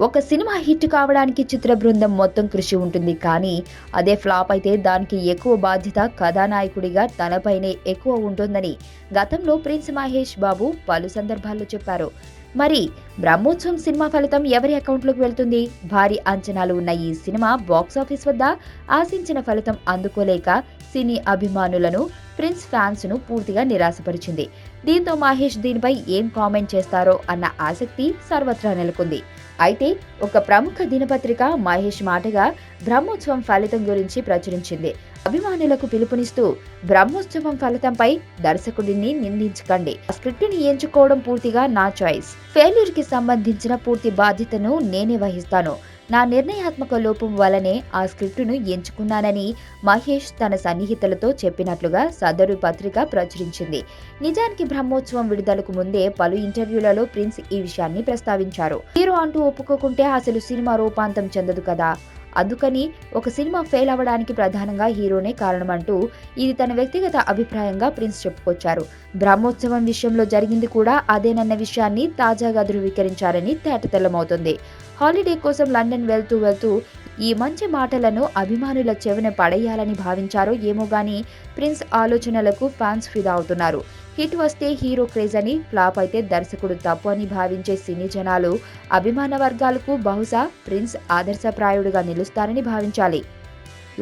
ఒక cinema hit కావడానికి చిత్ర బృందం మొత్తం కృషి ఉంటుంది, కానీ అదే ఫ్లాప్ అయితే దానికి ఎక్కువ బాధ్యత కథానాయకుడిగా తనపైనే ఎక్కువ ఉంటుందని గతంలో ప్రిన్స్ మహేష్ బాబు పలు సందర్భాల్లో చెప్పారు. మరి బ్రహ్మోత్సవం సినిమా ఫలితం ఎవరి అకౌంట్లోకి వెళ్తుంది? భారీ అంచనాలు ఉన్న ఈ సినిమా బాక్సాఫీస్ వద్ద ఆశించిన ఫలితం అందుకోలేక సినీ అభిమానులను, ప్రిన్స్ ఫ్యాన్స్ ను పూర్తిగా నిరాశపరిచింది. దీంతో మహేష్ దీనిపై ఏం కామెంట్ చేస్తారో అన్న ఆసక్తి సర్వత్రా నెలకొంది. అయితే ఒక ప్రముఖ దినపత్రిక మహేష్ మాటగా బ్రహ్మోత్సవం ఫలితం గురించి ప్రచురించింది. అభిమానులకు పిలుపునిస్తూ, బ్రహ్మోత్సవం ఫలితంపై దర్శకుడిని నిందించకండి, ఆ స్క్రిప్టుని ఎంచుకోవడం పూర్తిగా నా చాయిస్, ఫెయిల్యూర్ కి సంబంధించిన పూర్తి బాధ్యతను నేనే వహిస్తాను, నా నిర్ణయాత్మక లోపం వల్లనే ఆ స్క్రిప్టును ఎంచుకున్నానని మహేష్ తన సన్నిహితులతో చెప్పినట్లుగా సదరు పత్రిక ప్రచురించింది. నిజానికి బ్రహ్మోత్సవం విడుదలకు ముందే పలు ఇంటర్వ్యూలలో ప్రిన్స్ ఈ విషయాన్ని ప్రస్తావించారు. హీరో అంటూ ఒప్పుకోకుంటే అసలు సినిమా రూపాంతం చెందదు కదా, అందుకని ఒక సినిమా ఫెయిల్ అవ్వడానికి ప్రధానంగా హీరోనే కారణమంటూ ఇది తన వ్యక్తిగత అభిప్రాయంగా ప్రిన్స్ చెప్పుకొచ్చారు. బ్రహ్మోత్సవం విషయంలో జరిగింది కూడా అదేనన్న విషయాన్ని తాజాగా ధృవీకరించారని తేటతెల్లమవుతుంది. హాలిడే కోసం లండన్ వెళ్తూ ఈ మంచి మాటలను అభిమానుల చెవిన పడేయాలని భావించారో ఏమో గానీ ప్రిన్స్ ఆలోచనలకు ఫ్యాన్స్ ఫిదా అవుతున్నారు. హిట్ వస్తే హీరో క్రేజ్ అని, ఫ్లాప్ అయితే దర్శకుడు తప్పు అని భావించే సినీ జనాలు, అభిమాన వర్గాలకు బహుశా ప్రిన్స్ ఆదర్శప్రాయుడుగా నిలుస్తారని భావించాలి.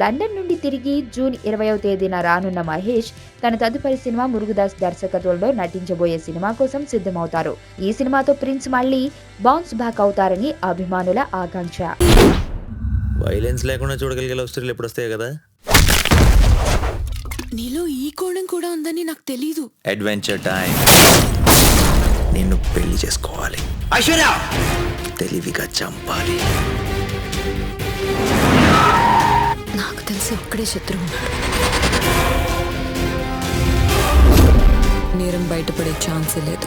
లండన్ నుండి తిరిగి జూన్ 20వ తేదీన రానున్న మహేష్ తన తదుపరి సినిమా మురుగదాస్ దర్శకత్వంలో నటించబోయే సినిమా కోసం సిద్ధమవుతారు. ఈ సినిమాతో ప్రిన్స్ మళ్లీ బౌన్స్ బ్యాక్ అవుతారని అభిమానుల ఆకాంక్ష. వైలెన్స్ లేకుండా చూడగలిగే లవ్ స్టోరీలు ఎప్పుడు వస్తాయి కదా. నీలో ఈ కోణం కూడా ఉందని నాకు తెలీదు. Adventure time. నిన్ను పెళ్లి చేసుకోవాలి, ఐశ్వర్య తెలివిగా చంపాలి. నాకు తెలిసి ఒక్కడే శత్రువు ఉన్నాడు. నేరం బయటపడే ఛాన్సే లేదు.